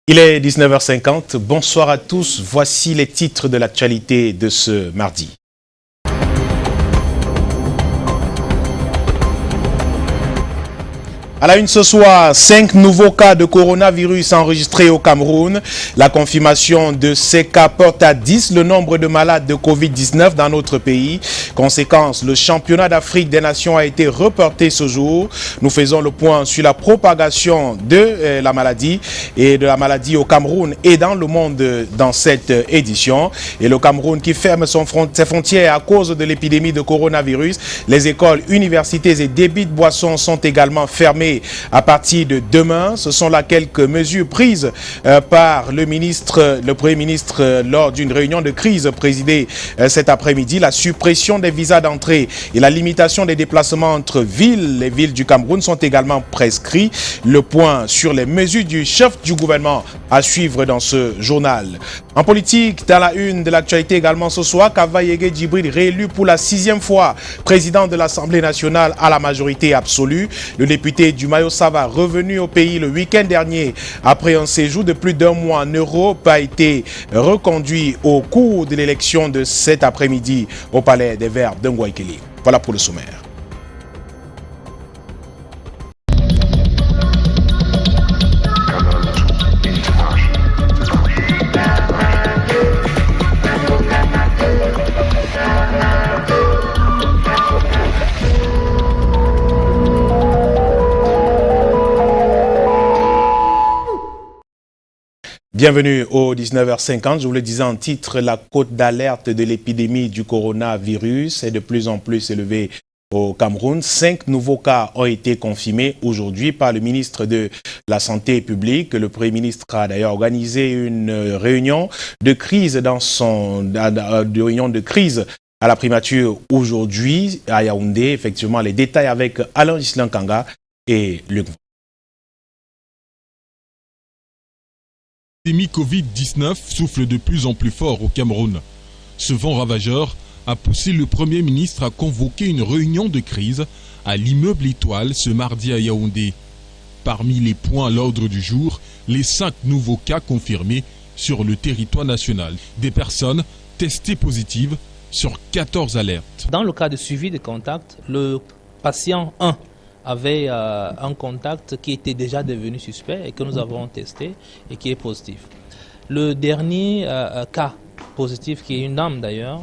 Il est 19h50, bonsoir à tous, voici les titres de l'actualité de ce mardi. À la une ce soir, 5 nouveaux cas de coronavirus enregistrés au Cameroun. La confirmation de ces cas porte à 10 le nombre de malades de Covid-19 dans notre pays. Conséquence, le championnat d'Afrique des Nations a été reporté ce jour. Nous faisons le point sur la propagation de la maladie et de la maladie au Cameroun et dans le monde dans cette édition. Et le Cameroun qui ferme ses frontières à cause de l'épidémie de coronavirus. Les écoles, universités et débits de boissons sont également fermés à partir de demain. Ce sont là quelques mesures prises par le Premier ministre lors d'une réunion de crise présidée cet après-midi. La suppression des visas d'entrée et la limitation des déplacements entre villes. Les villes du Cameroun sont également prescrits. Le point sur les mesures du chef du gouvernement à suivre dans ce journal. En politique, dans la une de l'actualité également ce soir, Kavaye Djibril réélu pour la 6e fois président de l'Assemblée nationale à la majorité absolue. Le député du Mayo Sava, revenu au pays le week-end dernier après un séjour de plus d'un mois en Europe, a été reconduit au cours de l'élection de cet après-midi au Palais des Verbes de Ngouaikeli. Voilà pour le sommaire. Bienvenue au 19h50. Je vous le disais en titre, la cote d'alerte de l'épidémie du coronavirus est de plus en plus élevée au Cameroun. 5 nouveaux cas ont été confirmés aujourd'hui par le ministre de la Santé publique. Le Premier ministre a d'ailleurs organisé une réunion de crise à la primature aujourd'hui à Yaoundé. Effectivement, les détails avec Alain Gislain Kanga et Luc. L'épidémie Covid-19 souffle de plus en plus fort au Cameroun. Ce vent ravageur a poussé le Premier ministre à convoquer une réunion de crise à l'immeuble Étoile ce mardi à Yaoundé. Parmi les points à l'ordre du jour, les 5 nouveaux cas confirmés sur le territoire national. Des personnes testées positives sur 14 alertes. Dans le cas de suivi de contact, le patient 1 avait un contact qui était déjà devenu suspect et que nous avons testé et qui est positif. Le dernier cas positif, qui est une dame d'ailleurs,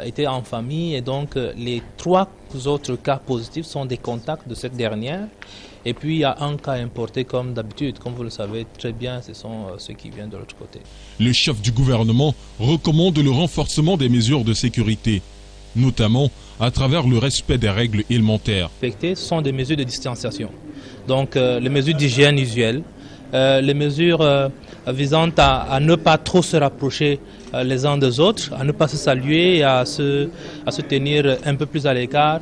était en famille et donc les 3 autres cas positifs sont des contacts de cette dernière. Et puis il y a un cas importé comme d'habitude, comme vous le savez très bien, ce sont ceux qui viennent de l'autre côté. Le chef du gouvernement recommande le renforcement des mesures de sécurité, notamment à travers le respect des règles élémentaires. Ce sont des mesures de distanciation, donc les mesures d'hygiène usuelles, les mesures visant à ne pas trop se rapprocher les uns des autres, à ne pas se saluer et à se tenir un peu plus à l'écart.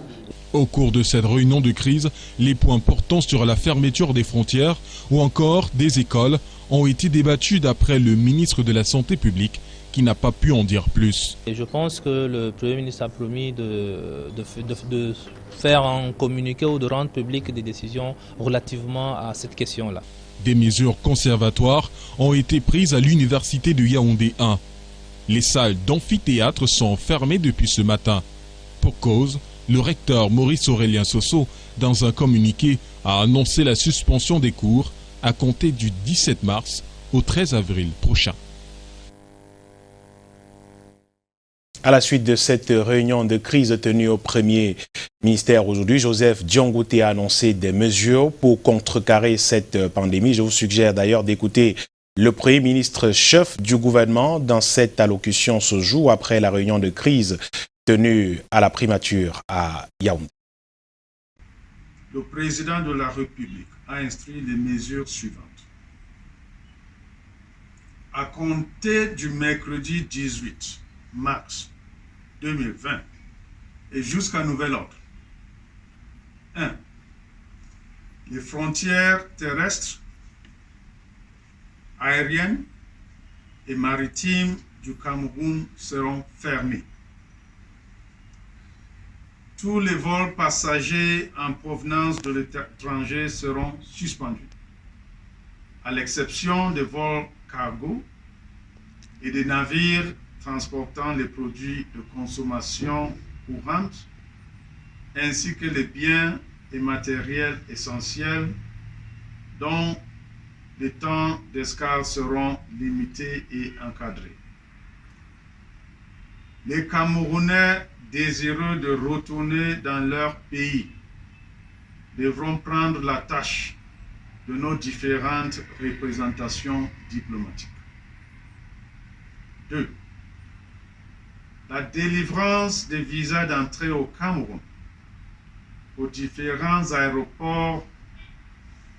Au cours de cette réunion de crise, les points portant sur la fermeture des frontières ou encore des écoles ont été débattus d'après le ministre de la Santé publique, qui n'a pas pu en dire plus. Et je pense que le Premier ministre a promis de faire un communiqué ou de rendre public des décisions relativement à cette question-là. Des mesures conservatoires ont été prises à l'université de Yaoundé 1. Les salles d'amphithéâtre sont fermées depuis ce matin. Pour cause, le recteur Maurice Aurélien Sosso, dans un communiqué, a annoncé la suspension des cours à compter du 17 mars au 13 avril prochain. À la suite de cette réunion de crise tenue au Premier ministère aujourd'hui, Joseph Diongouté a annoncé des mesures pour contrecarrer cette pandémie. Je vous suggère d'ailleurs d'écouter le Premier ministre chef du gouvernement dans cette allocution ce jour après la réunion de crise tenue à la primature à Yaoundé. Le président de la République a instruit les mesures suivantes. À compter du mercredi 18 mars 2020, et jusqu'à nouvel ordre. 1. Les frontières terrestres, aériennes et maritimes du Cameroun seront fermées. Tous les vols passagers en provenance de l'étranger seront suspendus, à l'exception des vols cargo et des navires transportant les produits de consommation courante, ainsi que les biens et matériels essentiels dont les temps d'escale seront limités et encadrés. Les Camerounais désireux de retourner dans leur pays devront prendre la tâche de nos différentes représentations diplomatiques. 2. La délivrance des visas d'entrée au Cameroun aux différents aéroports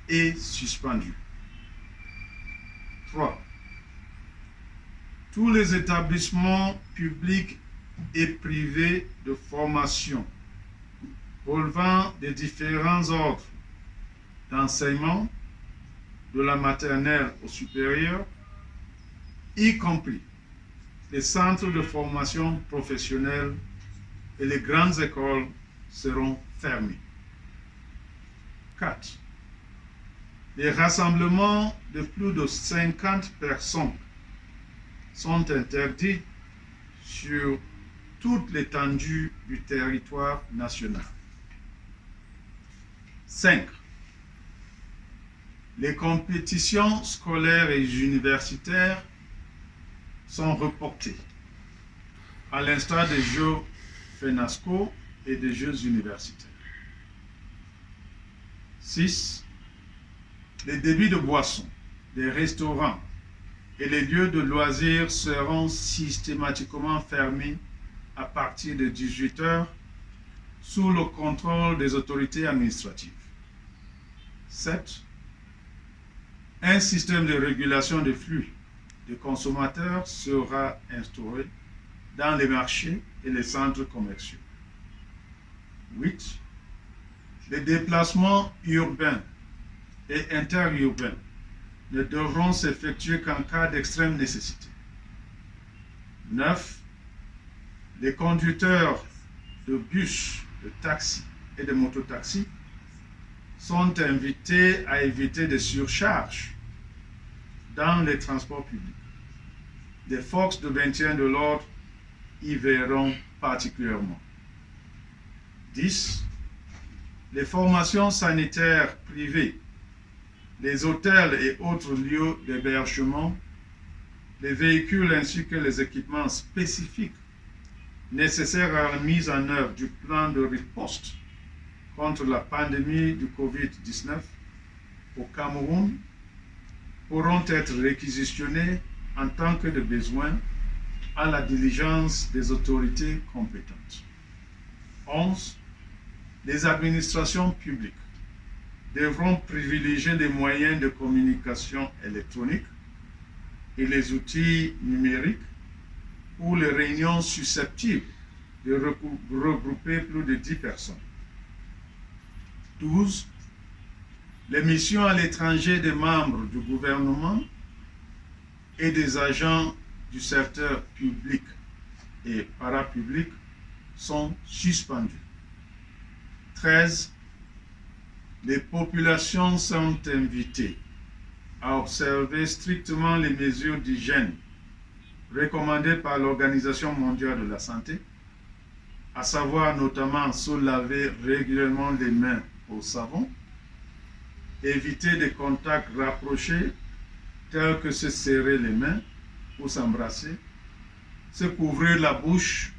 est suspendue. 3. Tous les établissements publics et privés de formation relevant des différents ordres d'enseignement, de la maternelle au supérieur, y compris les centres de formation professionnelle et les grandes écoles, seront fermés. 4. Les rassemblements de plus de 50 personnes sont interdits sur toute l'étendue du territoire national. 5. Les compétitions scolaires et universitaires sont reportées, à l'instar des Jeux FENASCO et des Jeux universitaires. 6. Les débits de boissons, les restaurants et les lieux de loisirs seront systématiquement fermés à partir de 18 h sous le contrôle des autorités administratives. 7. Un système de régulation des flux de consommateurs sera instauré dans les marchés et les centres commerciaux. 8. Les déplacements urbains et interurbains ne devront s'effectuer qu'en cas d'extrême nécessité. 9. Les conducteurs de bus, de taxis et de mototaxis sont invités à éviter des surcharges dans les transports publics. Les forces de maintien de l'ordre y verront particulièrement. 10. Les formations sanitaires privées, les hôtels et autres lieux d'hébergement, les véhicules ainsi que les équipements spécifiques nécessaires à la mise en œuvre du plan de riposte contre la pandémie du Covid-19 au Cameroun pourront être réquisitionnés en tant que de besoin à la diligence des autorités compétentes. 11. Les administrations publiques devront privilégier les moyens de communication électronique et les outils numériques pour les réunions susceptibles de regrouper plus de 10 personnes. 12. Les missions à l'étranger des membres du gouvernement et des agents du secteur public et parapublic sont suspendues. 13. Les populations sont invitées à observer strictement les mesures d'hygiène recommandées par l'Organisation mondiale de la santé, à savoir notamment se laver régulièrement les mains au savon, éviter des contacts rapprochés tels que se serrer les mains ou s'embrasser, se couvrir la bouche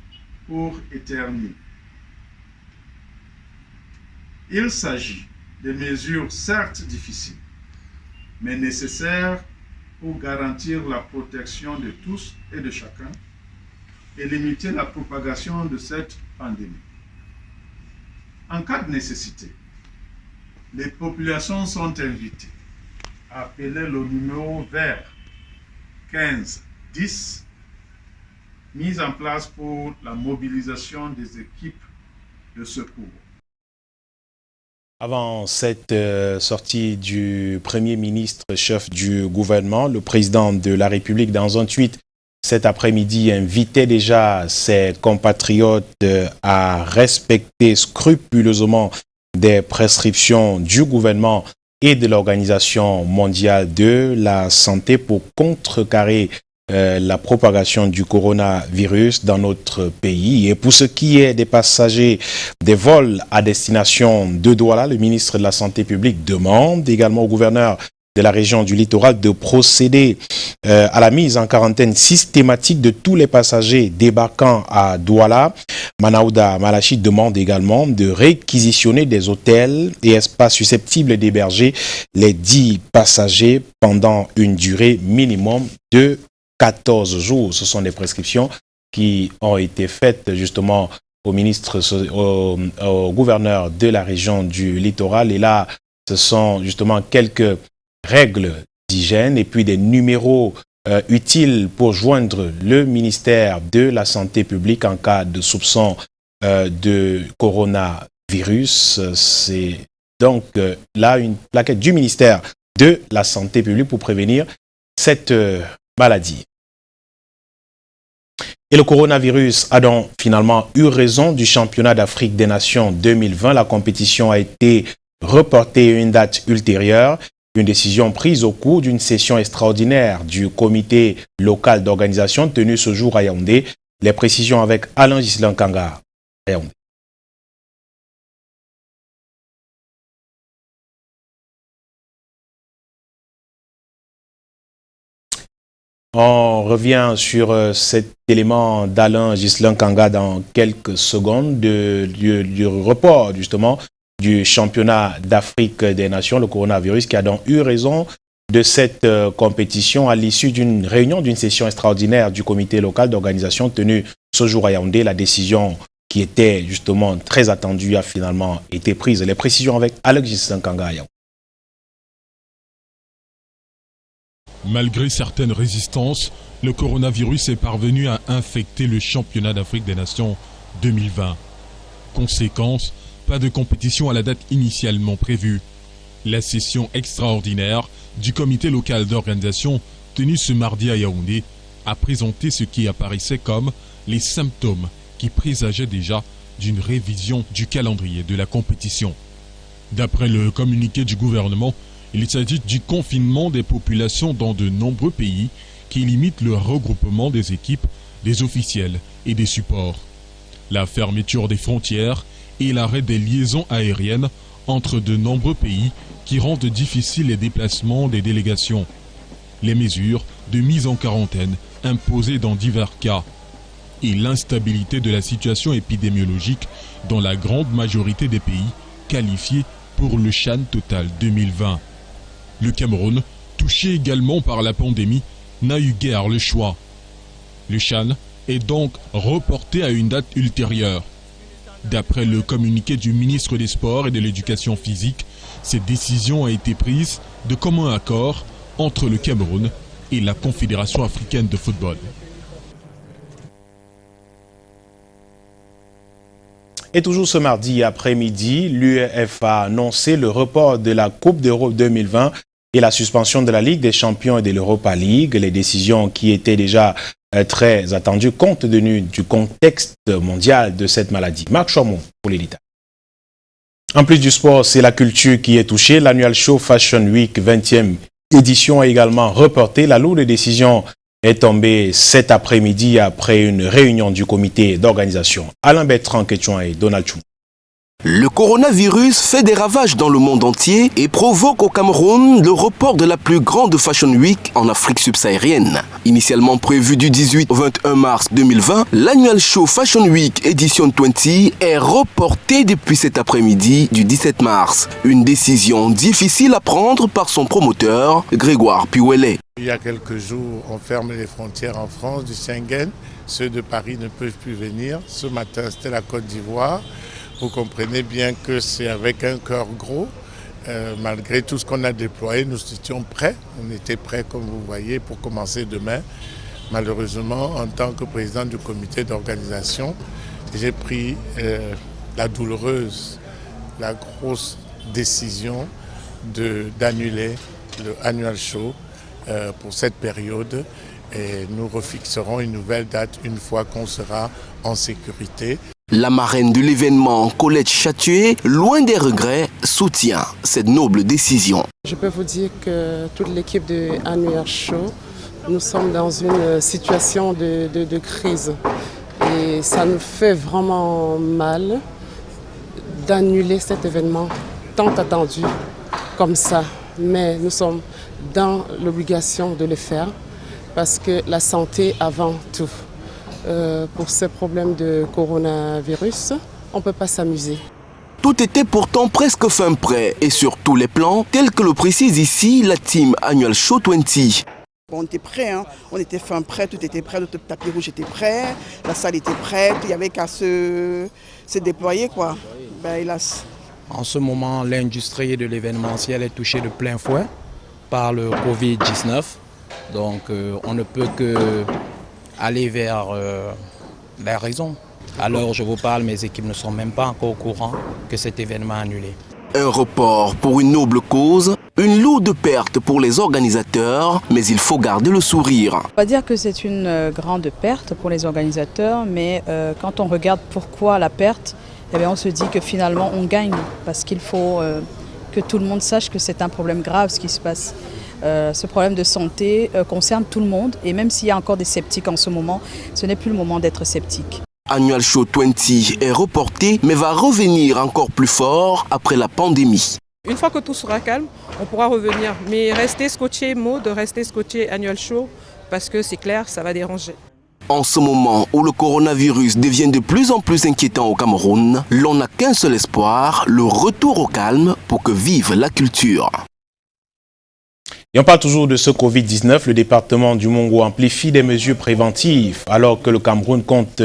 pour éternuer. Il s'agit de mesures certes difficiles, mais nécessaires pour garantir la protection de tous et de chacun et limiter la propagation de cette pandémie. En cas de nécessité, les populations sont invitées à appeler le numéro vert 1510 mis en place pour la mobilisation des équipes de secours. Avant cette sortie du Premier ministre, chef du gouvernement, le président de la République, dans un tweet cet après-midi, invitait déjà ses compatriotes à respecter scrupuleusement des prescriptions du gouvernement et de l'Organisation mondiale de la santé pour contrecarrer la propagation du coronavirus dans notre pays. Et pour ce qui est des passagers des vols à destination de Douala, le ministre de la Santé publique demande également au gouverneur de la région du littoral de procéder à la mise en quarantaine systématique de tous les passagers débarquant à Douala. Manaouda Malachi demande également de réquisitionner des hôtels et espaces susceptibles d'héberger les 10 passagers pendant une durée minimum de 14 jours. Ce sont des prescriptions qui ont été faites justement au gouverneur de la région du littoral. Et là, ce sont justement quelques règles d'hygiène et puis des numéros utiles pour joindre le ministère de la Santé publique en cas de soupçon de coronavirus. C'est donc là une plaquette du ministère de la Santé publique pour prévenir cette maladie. Et le coronavirus a donc finalement eu raison du championnat d'Afrique des Nations 2020. La compétition a été reportée à une date ultérieure. Une décision prise au cours d'une session extraordinaire du comité local d'organisation tenue ce jour à Yaoundé. Les précisions avec Alain Ghislain Kanga à Yaoundé. On revient sur cet élément d'Alain Ghislain Kanga dans quelques secondes du report justement du championnat d'Afrique des Nations, le coronavirus, qui a donc eu raison de cette compétition à l'issue d'une réunion d'une session extraordinaire du comité local d'organisation tenue ce jour à Yaoundé. La décision qui était justement très attendue a finalement été prise. Les précisions avec Alain Ghislain Kanga à Yaoundé. Malgré certaines résistances, le coronavirus est parvenu à infecter le championnat d'Afrique des Nations 2020. Conséquence, pas de compétition à la date initialement prévue. La session extraordinaire du comité local d'organisation tenue ce mardi à Yaoundé a présenté ce qui apparaissait comme les symptômes qui présageaient déjà d'une révision du calendrier de la compétition. D'après le communiqué du gouvernement, il s'agit du confinement des populations dans de nombreux pays qui limite le regroupement des équipes, des officiels et des supports. La fermeture des frontières et l'arrêt des liaisons aériennes entre de nombreux pays qui rendent difficiles les déplacements des délégations. Les mesures de mise en quarantaine imposées dans divers cas et l'instabilité de la situation épidémiologique dans la grande majorité des pays qualifiés pour le Chan Total 2020. Le Cameroun, touché également par la pandémie, n'a eu guère le choix. Le Chan est donc reporté à une date ultérieure. D'après le communiqué du ministre des Sports et de l'Éducation physique, cette décision a été prise de commun accord entre le Cameroun et la Confédération africaine de football. Et toujours ce mardi après-midi, l'UEFA a annoncé le report de la Coupe d'Europe 2020 et la suspension de la Ligue des Champions et de l'Europa League. Les décisions qui étaient déjà très attendues compte tenu du contexte mondial de cette maladie. Marc Chomon pour les détails. En plus du sport, c'est la culture qui est touchée. L'annual show Fashion Week 20e édition a également reporté. La lourde décision est tombée cet après-midi après une réunion du comité d'organisation. Alain Bertrand Ketchouan et Donald Chou. Le coronavirus fait des ravages dans le monde entier et provoque au Cameroun le report de la plus grande Fashion Week en Afrique subsaharienne. Initialement prévu du 18 au 21 mars 2020, l'annual show Fashion Week Edition 20 est reporté depuis cet après-midi du 17 mars. Une décision difficile à prendre par son promoteur, Grégoire Piouelet. Il y a quelques jours, on ferme les frontières en France du Schengen. Ceux de Paris ne peuvent plus venir. Ce matin, c'était la Côte d'Ivoire. Vous comprenez bien que c'est avec un cœur gros. Malgré tout ce qu'on a déployé, nous étions prêts. On était prêts, comme vous voyez, pour commencer demain. Malheureusement, en tant que président du comité d'organisation, j'ai pris la douloureuse, la grosse décision d'annuler le annual show pour cette période. Et nous refixerons une nouvelle date une fois qu'on sera en sécurité. La marraine de l'événement, Colette Chatué, loin des regrets, soutient cette noble décision. Je peux vous dire que toute l'équipe de Annual Show, nous sommes dans une situation de crise. Et ça nous fait vraiment mal d'annuler cet événement tant attendu comme ça. Mais nous sommes dans l'obligation de le faire parce que la santé avant tout. Pour ces problèmes de coronavirus, on ne peut pas s'amuser. Tout était pourtant presque fin prêt et sur tous les plans, tel que le précise ici la team Annual Show 20. On était prêts, hein. On était fin prêt, tout était prêt, le tapis rouge était prêt, la salle était prête, il n'y avait qu'à se déployer, quoi. Ben, hélas. En ce moment, l'industrie de l'événementiel est touchée de plein fouet par le Covid-19. Donc on ne peut que aller vers la raison. Alors je vous parle, mes équipes ne sont même pas encore au courant que cet événement est annulé. Un report pour une noble cause, une lourde perte pour les organisateurs, mais il faut garder le sourire. On va dire que c'est une grande perte pour les organisateurs, mais quand on regarde pourquoi la perte, eh bien, on se dit que finalement on gagne, parce qu'il faut que tout le monde sache que c'est un problème grave ce qui se passe. Ce problème de santé concerne tout le monde et même s'il y a encore des sceptiques en ce moment, ce n'est plus le moment d'être sceptique. Annual Show 20 est reporté mais va revenir encore plus fort après la pandémie. Une fois que tout sera calme, on pourra revenir. Mais rester scotché, rester scotché Annual Show parce que c'est clair, ça va déranger. En ce moment où le coronavirus devient de plus en plus inquiétant au Cameroun, l'on n'a qu'un seul espoir, le retour au calme pour que vive la culture. Et on parle toujours de ce Covid-19. Le département du Mongo amplifie des mesures préventives. Alors que le Cameroun compte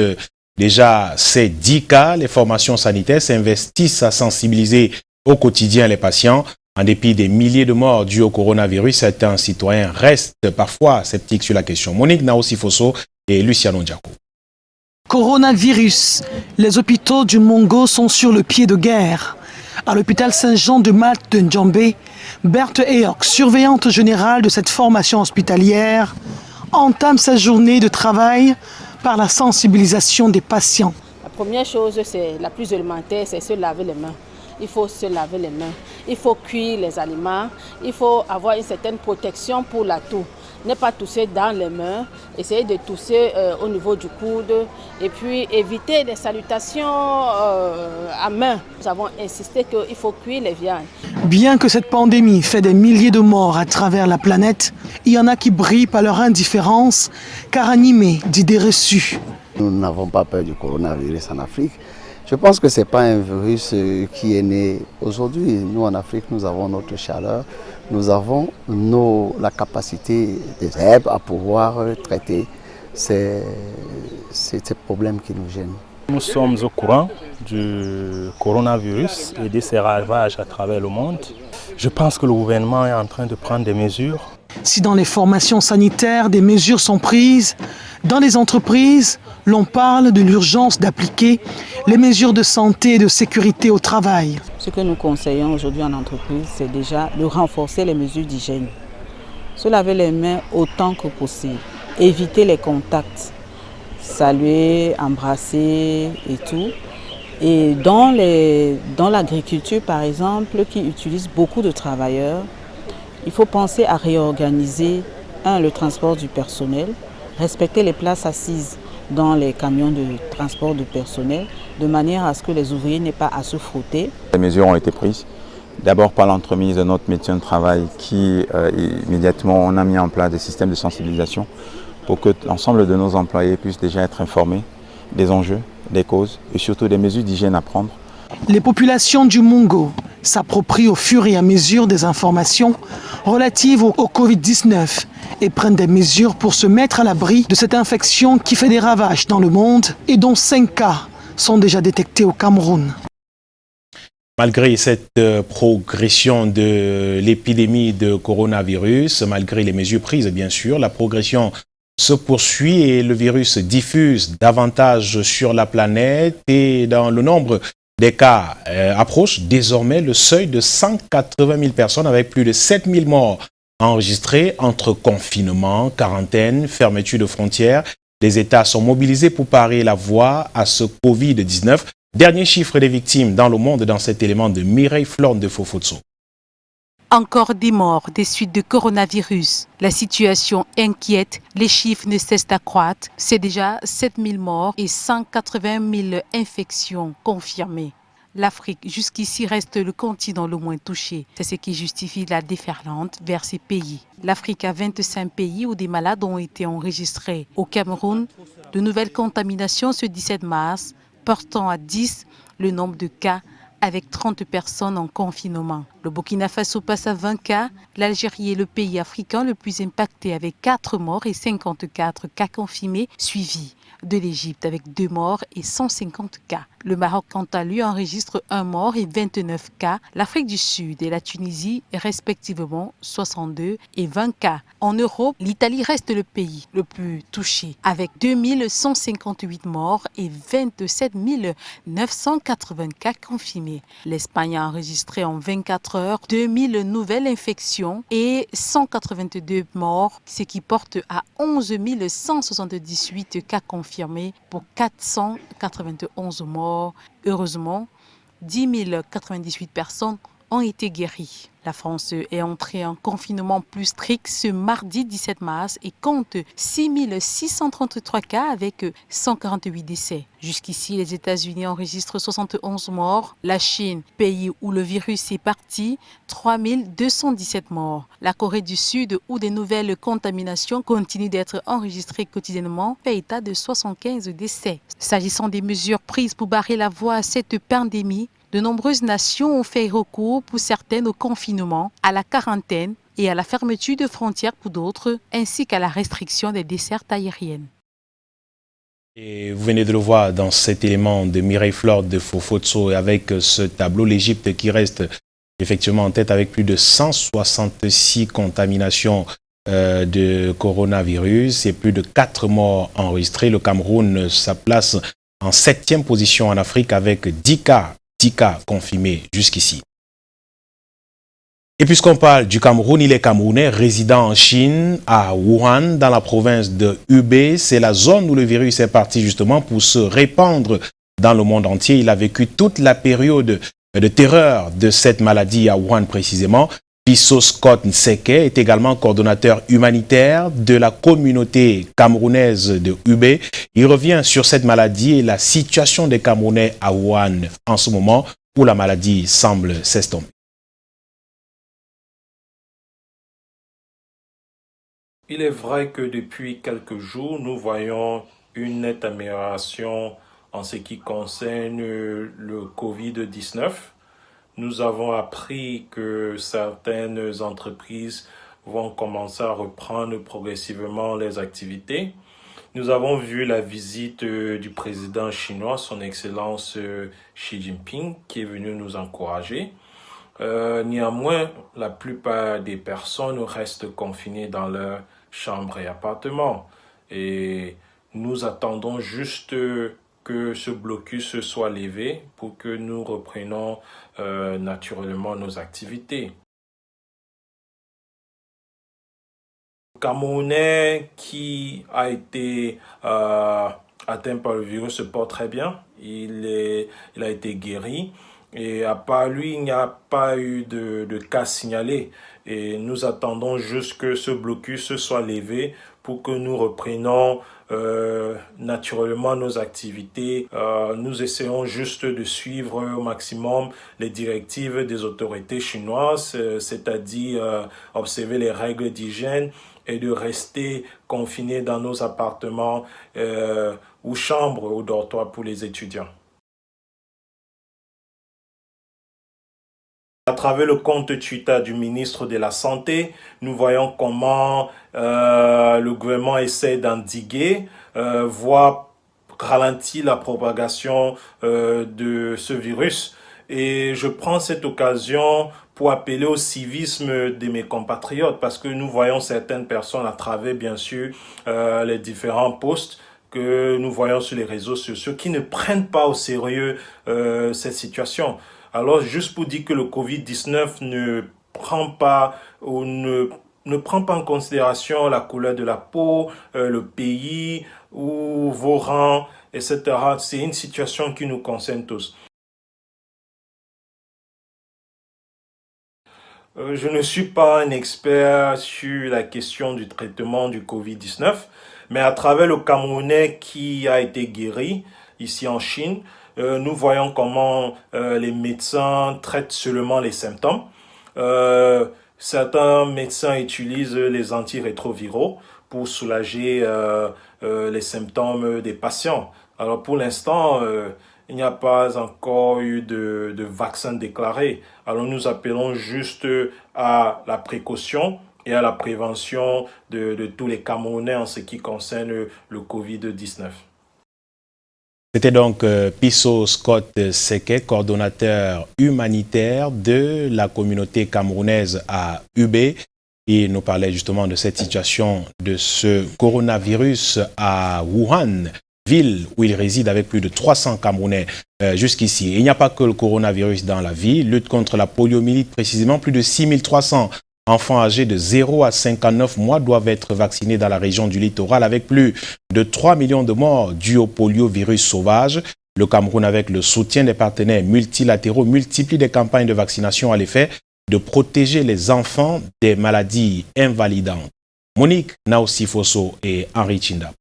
déjà ses 10 cas, les formations sanitaires s'investissent à sensibiliser au quotidien les patients. En dépit des milliers de morts dues au coronavirus, certains citoyens restent parfois sceptiques sur la question. Monique Naosi-Fosso et Luciano Ndiako. Coronavirus. Les hôpitaux du Mongo sont sur le pied de guerre. À l'hôpital Saint-Jean de Malte de Ndjambé, Berthe Eok, surveillante générale de cette formation hospitalière, entame sa journée de travail par la sensibilisation des patients. La première chose, c'est la plus élémentaire, c'est se laver les mains. Il faut se laver les mains, il faut cuire les aliments, il faut avoir une certaine protection pour la toux. Ne pas tousser dans les mains, essayer de tousser au niveau du coude et puis éviter les salutations à main. Nous avons insisté qu'il faut cuire les viandes. Bien que cette pandémie fait des milliers de morts à travers la planète, il y en a qui brillent par leur indifférence car animés d'idées reçues. Nous n'avons pas peur du coronavirus en Afrique. Je pense que ce n'est pas un virus qui est né aujourd'hui. Nous, en Afrique, nous avons notre chaleur, nous avons la capacité des herbes à pouvoir traiter ces problèmes qui nous gênent. Nous sommes au courant du coronavirus et de ses ravages à travers le monde. Je pense que le gouvernement est en train de prendre des mesures. Si dans les formations sanitaires, des mesures sont prises, dans les entreprises, l'on parle de l'urgence d'appliquer les mesures de santé et de sécurité au travail. Ce que nous conseillons aujourd'hui en entreprise, c'est déjà de renforcer les mesures d'hygiène. Se laver les mains autant que possible, éviter les contacts, saluer, embrasser et tout. Et dans l'agriculture, par exemple, qui utilise beaucoup de travailleurs, il faut penser à réorganiser, le transport du personnel, respecter les places assises dans les camions de transport de personnel, de manière à ce que les ouvriers n'aient pas à se frotter. Les mesures ont été prises, d'abord par l'entremise de notre médecin de travail qui, immédiatement, on a mis en place des systèmes de sensibilisation pour que l'ensemble de nos employés puissent déjà être informés des enjeux, des causes et surtout des mesures d'hygiène à prendre. Les populations du Mongo s'approprient au fur et à mesure des informations relatives au Covid-19 et prennent des mesures pour se mettre à l'abri de cette infection qui fait des ravages dans le monde et dont 5 cas sont déjà détectés au Cameroun. Malgré cette progression de l'épidémie de coronavirus, malgré les mesures prises bien sûr, la progression se poursuit et le virus diffuse davantage sur la planète et dans le nombre des cas approchent désormais le seuil de 180 000 personnes avec plus de 7 000 morts enregistrés entre confinement, quarantaine, fermeture de frontières. Les États sont mobilisés pour parer la voie à ce Covid-19. Dernier chiffre des victimes dans le monde dans cet élément de Mireille Florne de Fofotso. Encore des morts des suites de coronavirus. La situation inquiète, les chiffres ne cessent d'accroître. C'est déjà 7 000 morts et 180 000 infections confirmées. L'Afrique, jusqu'ici, reste le continent le moins touché. C'est ce qui justifie la déferlante vers ces pays. L'Afrique a 25 pays où des malades ont été enregistrés. Au Cameroun, de nouvelles contaminations ce 17 mars, portant à 10 le nombre de cas avec 30 personnes en confinement. Le Burkina Faso passe à 20 cas. L'Algérie est le pays africain le plus impacté avec 4 morts et 54 cas confirmés, suivis de l'Égypte avec 2 morts et 150 cas. Le Maroc, quant à lui, enregistre 1 mort et 29 cas. L'Afrique du Sud et la Tunisie, respectivement, 62 et 20 cas. En Europe, l'Italie reste le pays le plus touché, avec 2158 morts et 27 980 cas confirmés. L'Espagne a enregistré en 24 heures 2000 nouvelles infections et 182 morts, ce qui porte à 11 178 cas confirmés pour 491 morts. Heureusement, 10 098 personnes ont été guéries. La France est entrée en confinement plus strict ce mardi 17 mars et compte 6 633 cas avec 148 décès. Jusqu'ici, les États-Unis enregistrent 71 morts. La Chine, pays où le virus est parti, 3 217 morts. La Corée du Sud, où des nouvelles contaminations continuent d'être enregistrées quotidiennement, fait état de 75 décès. S'agissant des mesures prises pour barrer la voie à cette pandémie, de nombreuses nations ont fait recours pour certaines au confinement, à la quarantaine et à la fermeture de frontières pour d'autres, ainsi qu'à la restriction des dessertes aériennes. Et vous venez de le voir dans cet élément de Mireille Florne de Fofotso avec ce tableau, l'Égypte qui reste effectivement en tête avec plus de 166 contaminations de coronavirus et plus de 4 morts enregistrés. Le Cameroun se place en 7e position en Afrique avec 10 cas confirmés jusqu'ici. Et puisqu'on parle du Cameroun, il est camerounais résidant en Chine, à Wuhan, dans la province de Hubei. C'est la zone où le virus est parti justement pour se répandre dans le monde entier. Il a vécu toute la période de terreur de cette maladie à Wuhan précisément. Pisso Scott Nseke est également coordonnateur humanitaire de la communauté camerounaise de Hubei. Il revient sur cette maladie et la situation des Camerounais à Wuhan en ce moment où la maladie semble s'estomper. Il est vrai que depuis quelques jours, nous voyons une nette amélioration en ce qui concerne le Covid-19. Nous avons appris que certaines entreprises vont commencer à reprendre progressivement les activités. Nous avons vu la visite du président chinois, son Excellence Xi Jinping, qui est venu nous encourager. Néanmoins, la plupart des personnes restent confinées dans leurs chambres et appartements. Et nous attendons juste que ce blocus soit levé pour que nous reprenions naturellement nos activités. Le Camerounais qui a été atteint par le virus se porte très bien. Il a été guéri. Et à part lui, il n'y a pas eu de cas signalés. Et nous attendons juste que ce blocus soit levé pour que nous reprenions naturellement nos activités. Nous essayons juste de suivre au maximum les directives des autorités chinoises, c'est-à-dire observer les règles d'hygiène et de rester confinés dans nos appartements ou chambres ou dortoirs pour les étudiants. À travers le compte Twitter du ministre de la Santé, nous voyons comment le gouvernement essaie d'endiguer, voire ralentir la propagation de ce virus. Et je prends cette occasion pour appeler au civisme de mes compatriotes, parce que nous voyons certaines personnes à travers, bien sûr, les différents posts que nous voyons sur les réseaux sociaux qui ne prennent pas au sérieux cette situation. Alors, juste pour dire que le Covid-19 ne prend pas ou ne prend pas en considération la couleur de la peau, le pays ou vos rangs, etc. C'est une situation qui nous concerne tous. Je ne suis pas un expert sur la question du traitement du Covid-19, mais à travers le Camerounais qui a été guéri ici en Chine, nous voyons comment les médecins traitent seulement les symptômes. Certains médecins utilisent les antirétroviraux pour soulager les symptômes des patients. Alors pour l'instant, il n'y a pas encore eu de vaccin déclaré. Alors nous appelons juste à la précaution et à la prévention de tous les Camerounais en ce qui concerne le Covid-19. C'était donc Pisso Scott Seke, coordonnateur humanitaire de la communauté camerounaise à UB. Il nous parlait justement de cette situation de ce coronavirus à Wuhan, ville où il réside avec plus de 300 Camerounais jusqu'ici. Il n'y a pas que le coronavirus dans la ville. Lutte contre la poliomyélite précisément, plus de 6300 enfants âgés de 0 à 59 mois doivent être vaccinés dans la région du littoral avec plus de 3 millions de morts dus au poliovirus sauvage. Le Cameroun, avec le soutien des partenaires multilatéraux, multiplie des campagnes de vaccination à l'effet de protéger les enfants des maladies invalidantes. Monique Naosi-Fosso et Henri Chinda.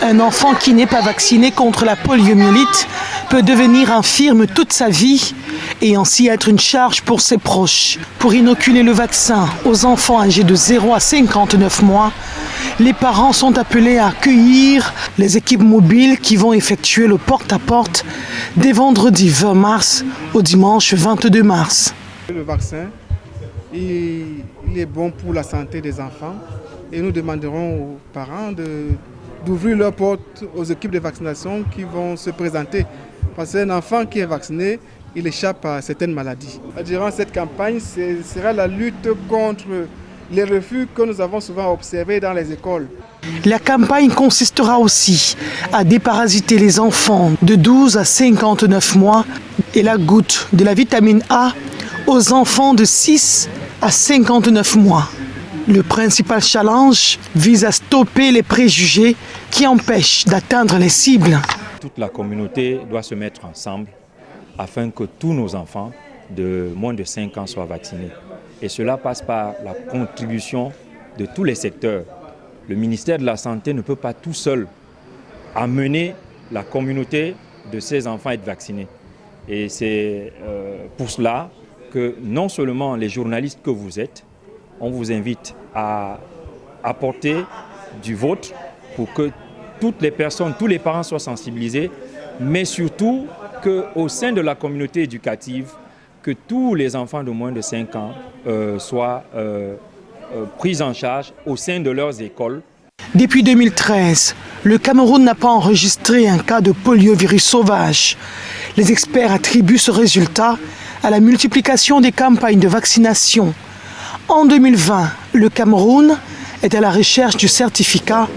Un enfant qui n'est pas vacciné contre la poliomyélite peut devenir infirme toute sa vie et ainsi être une charge pour ses proches. Pour inoculer le vaccin aux enfants âgés de 0 à 59 mois, les parents sont appelés à accueillir les équipes mobiles qui vont effectuer le porte-à-porte dès vendredi 20 mars au dimanche 22 mars. Le vaccin, il est bon pour la santé des enfants et nous demanderons aux parents d'ouvrir leurs portes aux équipes de vaccination qui vont se présenter. Parce qu'un enfant qui est vacciné, il échappe à certaines maladies. Durant cette campagne, ce sera la lutte contre les refus que nous avons souvent observés dans les écoles. La campagne consistera aussi à déparasiter les enfants de 12 à 59 mois et la goutte de la vitamine A aux enfants de 6 à 59 mois. Le principal challenge vise à stopper les préjugés qui empêchent d'atteindre les cibles. Toute la communauté doit se mettre ensemble afin que tous nos enfants de moins de 5 ans soient vaccinés. Et cela passe par la contribution de tous les secteurs. Le ministère de la Santé ne peut pas tout seul amener la communauté de ces enfants à être vaccinés. Et c'est pour cela que non seulement les journalistes que vous êtes, on vous invite à apporter du vôtre pour que toutes les personnes, tous les parents soient sensibilisés, mais surtout qu'au sein de la communauté éducative, que tous les enfants de moins de 5 ans soient pris en charge au sein de leurs écoles. Depuis 2013, le Cameroun n'a pas enregistré un cas de poliovirus sauvage. Les experts attribuent ce résultat à la multiplication des campagnes de vaccination. En 2020, le Cameroun est à la recherche du certificat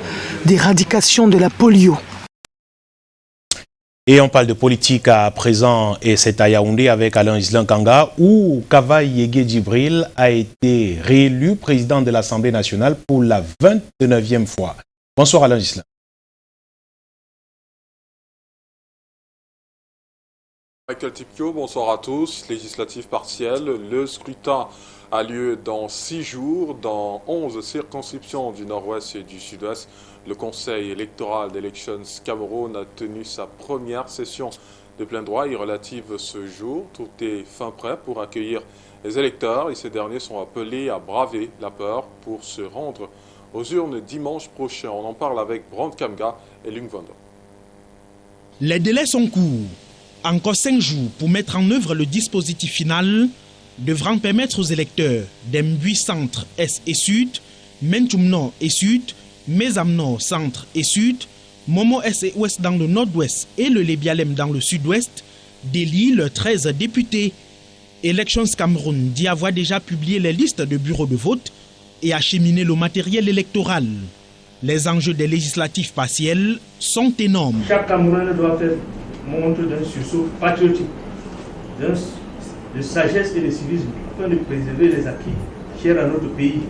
d'éradication de la polio. Et on parle de politique à présent, et c'est à Yaoundé avec Alain Islan Kanga, où Kava Yégué Djibril a été réélu président de l'Assemblée nationale pour la 29e fois. Bonsoir Alain Islan. Michael Tipkio, bonsoir à tous. Législative partielle, le scrutin a lieu dans 6 jours dans 11 circonscriptions du nord-ouest et du sud-ouest. Le Conseil électoral d'Elections Cameroun a tenu sa première session de plein droit et relative ce jour. Tout est fin prêt pour accueillir les électeurs et ces derniers sont appelés à braver la peur pour se rendre aux urnes dimanche prochain. On en parle avec Brand Kamga et Lung Vanda. Les délais sont courts. Encore 5 jours pour mettre en œuvre le dispositif final devant permettre aux électeurs d'Embui Centre, Est et Sud, Mentoum Nord et Sud, Mesam Nord, Centre et Sud, Momo Est et Ouest dans le Nord-Ouest et le Lébialem dans le Sud-Ouest d'élire leurs 13 députés. Elections Cameroun dit avoir déjà publié les listes de bureaux de vote et acheminé le matériel électoral. Les enjeux des législatives partielles sont énormes. Chaque Camerounais doit faire montre d'un sursaut patriotique, de sagesse et de civisme, afin de préserver les acquis chers à notre pays.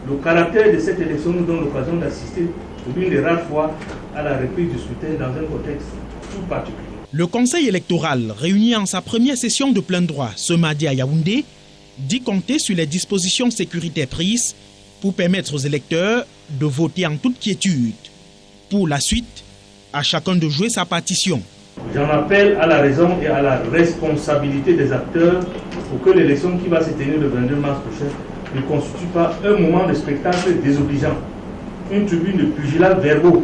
Le caractère de cette élection nous donne l'occasion d'assister pour l'une des rares fois à la reprise du scrutin dans un contexte tout particulier. Le Conseil électoral, réuni en sa première session de plein droit ce mardi à Yaoundé, dit compter sur les dispositions sécuritaires prises pour permettre aux électeurs de voter en toute quiétude. Pour la suite, à chacun de jouer sa partition. J'en appelle à la raison et à la responsabilité des acteurs pour que l'élection qui va se tenir le 22 mars prochain ne constitue pas un moment de spectacle désobligeant, une tribune de pugilat verbaux,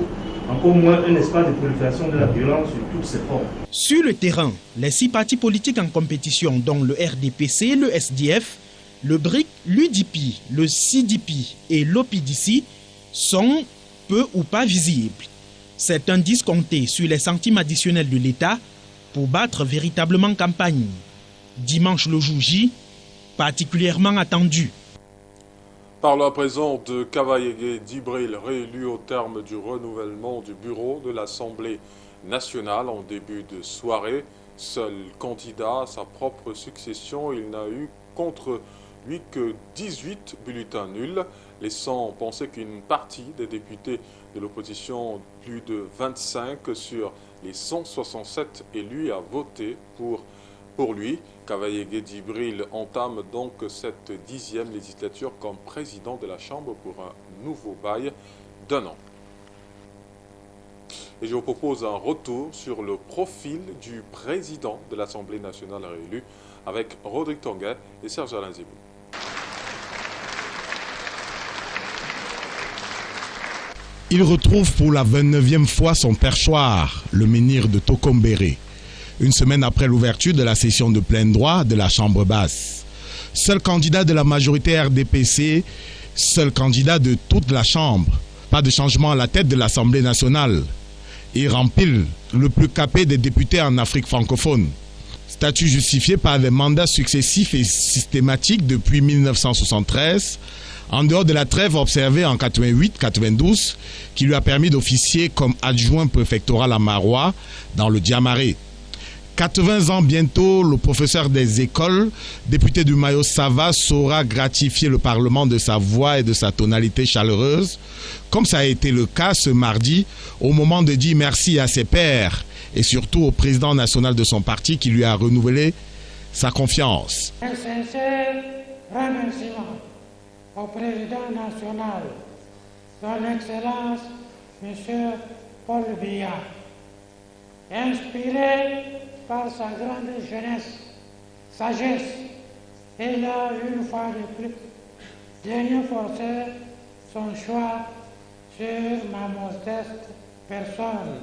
encore moins un espace de prolifération de la violence sur toutes ses formes. Sur le terrain, les 6 partis politiques en compétition, dont le RDPC, le SDF, le BRIC, l'UDP, le CDP et l'OPDC, sont peu ou pas visibles. Certains disent compter sur les centimes additionnels de l'État pour battre véritablement campagne. Dimanche le jour J, particulièrement attendu. Parlons à présent de Kavaye Djibril, réélu au terme du renouvellement du bureau de l'Assemblée nationale en début de soirée. Seul candidat à sa propre succession, il n'a eu contre lui que 18 bulletins nuls, laissant penser qu'une partie des députés de l'opposition, plus de 25 sur les 167 élus, a voté pour lui. Kavaye Djibril entame donc cette 10e législature comme président de la Chambre pour un nouveau bail d'1 an. Et je vous propose un retour sur le profil du président de l'Assemblée nationale réélu avec Rodrigue Tonguet et Serge Alain Zibou. Il retrouve pour la 29e fois son perchoir, le menhir de Tokombéré, une semaine après l'ouverture de la session de plein droit de la Chambre basse. Seul candidat de la majorité RDPC, seul candidat de toute la Chambre. Pas de changement à la tête de l'Assemblée nationale. Il rempile le plus capé des députés en Afrique francophone. Statut justifié par des mandats successifs et systématiques depuis 1973, en dehors de la trêve observée en 88-92, qui lui a permis d'officier comme adjoint préfectoral à Marois, dans le Diamaré. 80 ans bientôt, le professeur des écoles, député du Mayo Sava, saura gratifier le Parlement de sa voix et de sa tonalité chaleureuse, comme ça a été le cas ce mardi, au moment de dire merci à ses pairs et surtout au président national de son parti qui lui a renouvelé sa confiance. Un sincère remerciement au président national, son Excellence, M. Paul Biya, inspiré par sa grande jeunesse, sagesse, il a une fois de plus dernier forcé son choix sur ma modeste personne,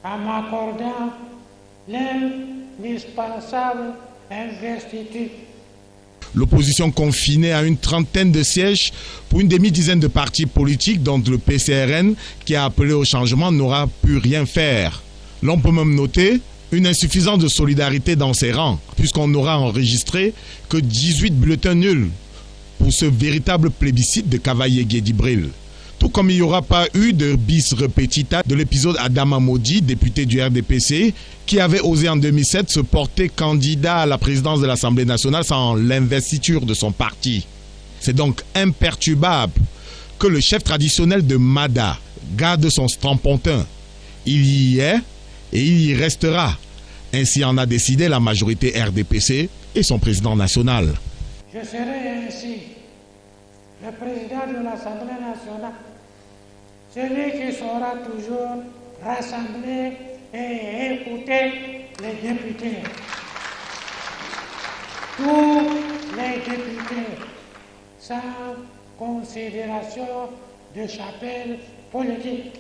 en m'accordant l'indispensable investiture. L'opposition confinée à une trentaine de sièges pour une demi-dizaine de partis politiques, dont le PCRN, qui a appelé au changement, n'aura pu rien faire. L'on peut même noter une insuffisance de solidarité dans ses rangs, puisqu'on n'aura enregistré que 18 bulletins nuls pour ce véritable plébiscite de Kavaye Djibril. Tout comme il n'y aura pas eu de bis repetita de l'épisode Adama Modi, député du RDPC, qui avait osé en 2007 se porter candidat à la présidence de l'Assemblée nationale sans l'investiture de son parti. C'est donc imperturbable que le chef traditionnel de Mada garde son strapontin. Il y est et il y restera. Ainsi en a décidé la majorité RDPC et son président national. Je serai ainsi le président de l'Assemblée nationale, celui qui saura toujours rassembler et écouter les députés. Tous les députés, sans considération de chapelle politique.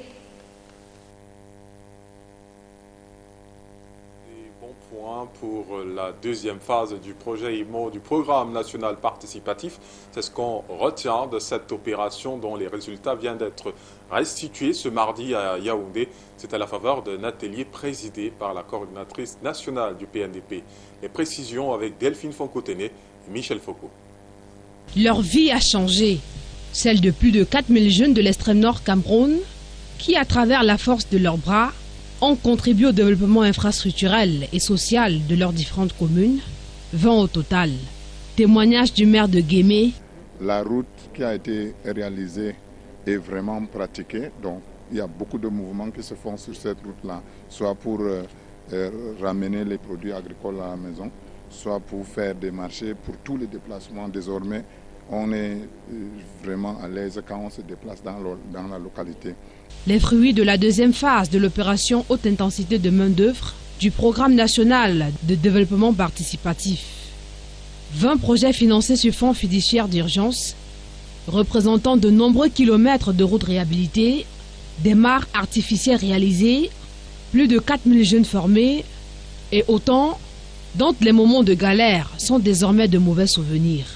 Point pour la deuxième phase du projet IMO du programme national participatif. C'est ce qu'on retient de cette opération dont les résultats viennent d'être restitués ce mardi à Yaoundé. C'est à la faveur d'un atelier présidé par la coordinatrice nationale du PNDP. Les précisions avec Delphine Fonkotene et Michel Foucault. Leur vie a changé. celle de plus de 4000 jeunes de l'extrême nord Cameroun qui, à travers la force de leurs bras, ont contribué au développement infrastructurel et social de leurs différentes communes, 20 au total. Témoignage du maire de Guémé. La route qui a été réalisée est vraiment pratiquée, donc il y a beaucoup de mouvements qui se font sur cette route-là, soit pour ramener les produits agricoles à la maison, soit pour faire des marchés, pour tous les déplacements. Désormais, on est vraiment à l'aise quand on se déplace dans la localité. Les fruits de la deuxième phase de l'opération haute intensité de main-d'œuvre du programme national de développement participatif. 20 projets financés sur fonds fiduciaires d'urgence, représentant de nombreux kilomètres de routes réhabilitées, des mares artificielles réalisées, plus de 4000 jeunes formés et autant dont les moments de galère sont désormais de mauvais souvenirs.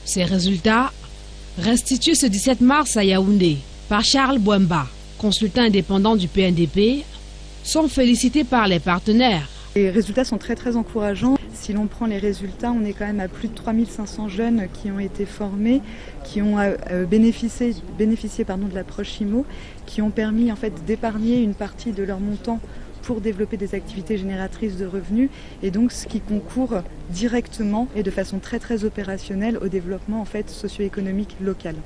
Ces résultats, restitués ce 17 mars à Yaoundé par Charles Bouemba, consultant indépendant du PNDP, sont félicités par les partenaires. Les résultats sont très encourageants. Si l'on prend les résultats, on est quand même à plus de 3500 jeunes qui ont été formés, qui ont bénéficié de l'approche IMO, qui ont permis en fait d'épargner une partie de leur montant pour développer des activités génératrices de revenus, et donc ce qui concourt directement et de façon très opérationnelle au développement en fait socio-économique local.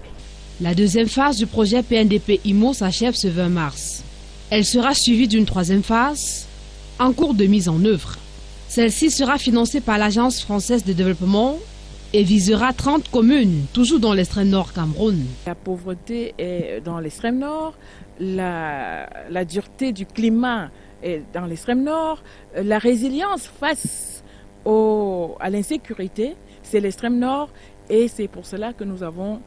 La deuxième phase du projet PNDP IMO s'achève ce 20 mars. Elle sera suivie d'une troisième phase en cours de mise en œuvre. Celle-ci sera financée par l'Agence française de développement et visera 30 communes, toujours dans l'extrême nord Cameroun. La pauvreté est dans l'extrême nord, la dureté du climat est dans l'extrême nord, la résilience face à l'insécurité, c'est l'extrême nord, et c'est pour cela que nous avons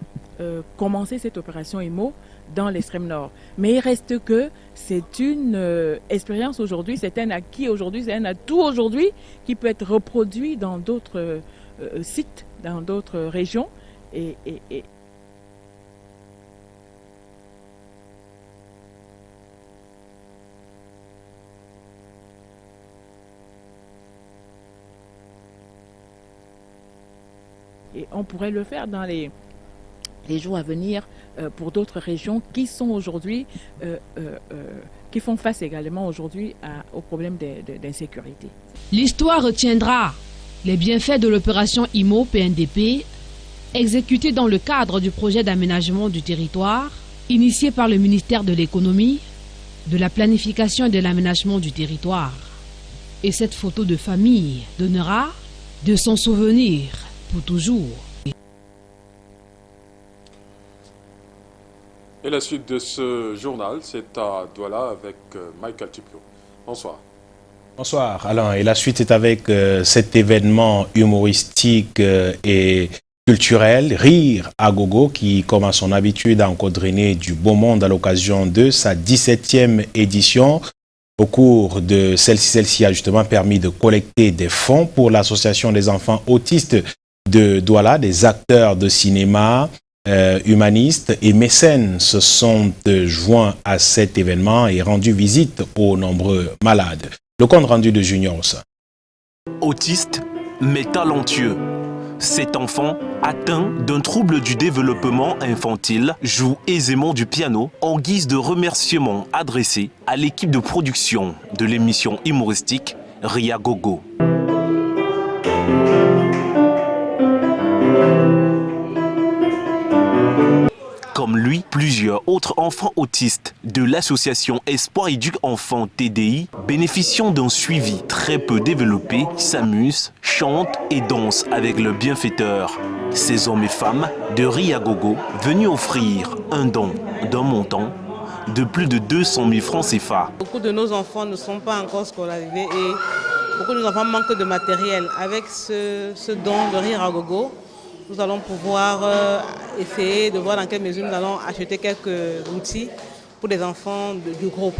commencé cette opération IMO dans l'extrême nord. Mais il reste que c'est une expérience aujourd'hui, c'est un acquis aujourd'hui, c'est un atout aujourd'hui qui peut être reproduit dans d'autres sites, dans d'autres régions. Et on pourrait le faire dans les jours à venir pour d'autres régions qui sont aujourd'hui, qui font face également aujourd'hui au problème d'insécurité. L'histoire retiendra les bienfaits de l'opération IMO PNDP, exécutée dans le cadre du projet d'aménagement du territoire, initié par le ministère de l'économie, de la planification et de l'aménagement du territoire. Et cette photo de famille donnera de son souvenir pour toujours. Et la suite de ce journal, c'est à Douala avec Michael Tiplo. Bonsoir. Bonsoir Alain, et la suite est avec cet événement humoristique et culturel, Rire à Gogo, qui, comme à son habitude, a encore drainé du beau monde à l'occasion de sa 17e édition. Au cours de celle-ci a justement permis de collecter des fonds pour l'association des enfants autistes de Douala. Des acteurs de cinéma, humanistes et mécènes se sont joints à cet événement et rendu visite aux nombreux malades. Le compte rendu de Junior Ossa. Autiste, mais talentueux. Cet enfant, atteint d'un trouble du développement infantile, joue aisément du piano en guise de remerciement adressé à l'équipe de production de l'émission humoristique Rire à Gogo. Comme lui, plusieurs autres enfants autistes de l'association Espoir Éduque Enfants TDI, bénéficiant d'un suivi très peu développé, s'amusent, chantent et dansent avec le bienfaiteur. Ces hommes et femmes de Rire à Gogo venus offrir un don d'un montant de plus de 200 000 francs CFA. Beaucoup de nos enfants ne sont pas encore scolarisés et beaucoup de nos enfants manquent de matériel. Avec ce don de Rire à Gogo, nous allons pouvoir essayer de voir dans quelle mesure nous allons acheter quelques outils pour les enfants du groupe.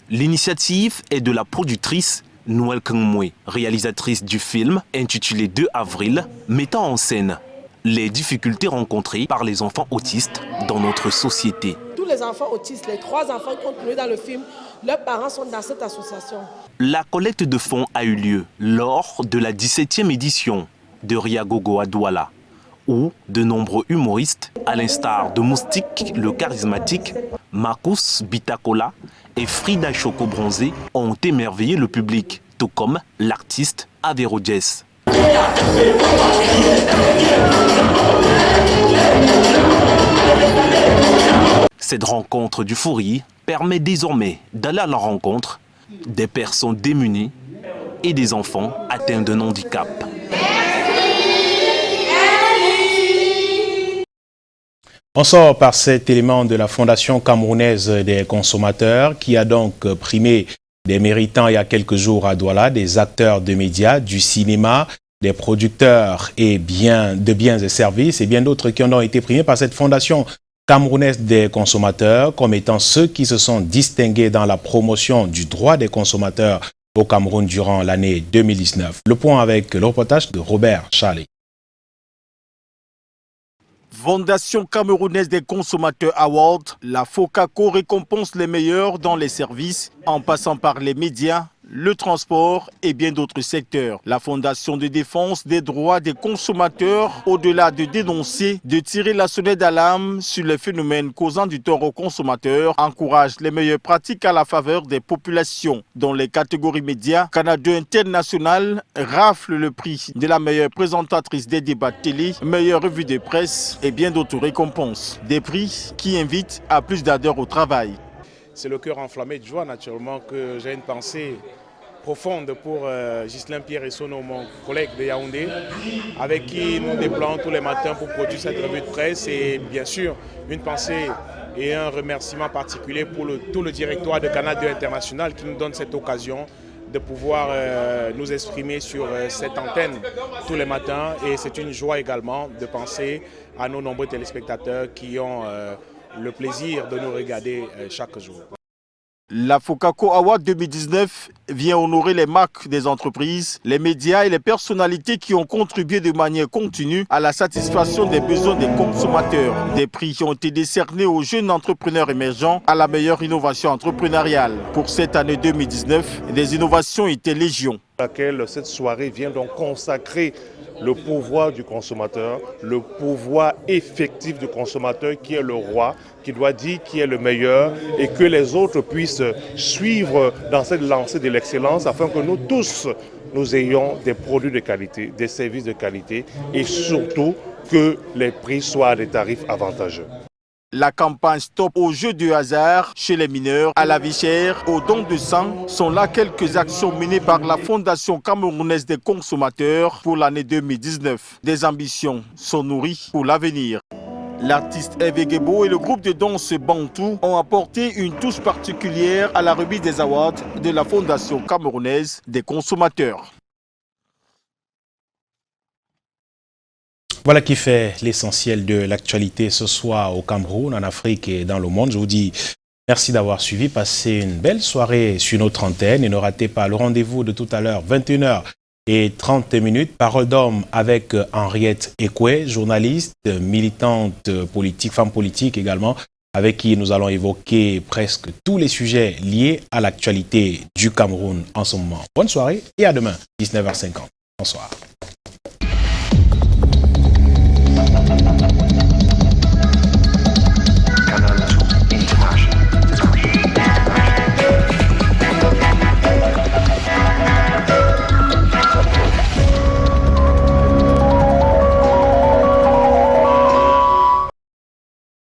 L'initiative est de la productrice Noël Kengmoué, réalisatrice du film intitulé 2 avril, mettant en scène les difficultés rencontrées par les enfants autistes dans notre société. Tous les enfants autistes, les 3 enfants qui ont tourné dans le film, leurs parents sont dans cette association. La collecte de fonds a eu lieu lors de la 17e édition de Rire à Gogo à Douala. où de nombreux humoristes, à l'instar de Moustique le charismatique, Marcus Bitakola et Frida Choco Bronzé, ont émerveillé le public, tout comme l'artiste Avero Jess. Cette rencontre du fou rire permet désormais d'aller à la rencontre des personnes démunies et des enfants atteints d'un handicap. On sort par cet élément de la Fondation camerounaise des consommateurs qui a donc primé des méritants il y a quelques jours à Douala, des acteurs de médias, du cinéma, des producteurs de biens et services et bien d'autres qui ont été primés par cette Fondation camerounaise des consommateurs comme étant ceux qui se sont distingués dans la promotion du droit des consommateurs au Cameroun durant l'année 2019. Le point avec le reportage de Robert Charlet. Fondation camerounaise des consommateurs Award, la FOCACO récompense les meilleurs dans les services en passant par les médias, le transport et bien d'autres secteurs. La Fondation de défense des droits des consommateurs, au-delà de dénoncer, de tirer la sonnette d'alarme sur les phénomènes causant du tort aux consommateurs, encourage les meilleures pratiques à la faveur des populations. Dans les catégories médias, Canada International rafle le prix de la meilleure présentatrice des débats de télé, meilleure revue de presse et bien d'autres récompenses. Des prix qui invitent à plus d'ardeur au travail. C'est le cœur enflammé de joie naturellement que j'ai une pensée profonde pour Ghislain Pierre Essono, mon collègue de Yaoundé, avec qui nous déployons tous les matins pour produire cette revue de presse et bien sûr une pensée et un remerciement particulier pour tout le directoire de Canal 2 International qui nous donne cette occasion de pouvoir nous exprimer sur cette antenne tous les matins et c'est une joie également de penser à nos nombreux téléspectateurs qui ont le plaisir de nous regarder chaque jour. La FOCACO Award 2019 vient honorer les marques des entreprises, les médias et les personnalités qui ont contribué de manière continue à la satisfaction des besoins des consommateurs. Des prix qui ont été décernés aux jeunes entrepreneurs émergents à la meilleure innovation entrepreneuriale. Pour cette année 2019, des innovations étaient légion. Cette soirée vient donc consacrer le pouvoir du consommateur, le pouvoir effectif du consommateur qui est le roi, qui doit dire qui est le meilleur et que les autres puissent suivre dans cette lancée de l'excellence afin que nous tous, nous ayons des produits de qualité, des services de qualité et surtout que les prix soient à des tarifs avantageux. La campagne Stop aux jeux de hasard chez les mineurs, à la vie chère, aux dons de sang sont là quelques actions menées par la Fondation camerounaise des consommateurs pour l'année 2019. Des ambitions sont nourries pour l'avenir. L'artiste Hervé Guébo et le groupe de danse Bantou ont apporté une touche particulière à la remise des awards de la Fondation camerounaise des consommateurs. Voilà qui fait l'essentiel de l'actualité ce soir au Cameroun, en Afrique et dans le monde. Je vous dis merci d'avoir suivi. Passez une belle soirée sur notre antenne et ne ratez pas le rendez-vous de tout à l'heure, 21h30. Parole d'homme avec Henriette Ekwe, journaliste, militante politique, femme politique également, avec qui nous allons évoquer presque tous les sujets liés à l'actualité du Cameroun en ce moment. Bonne soirée et à demain, 19h50. Bonsoir.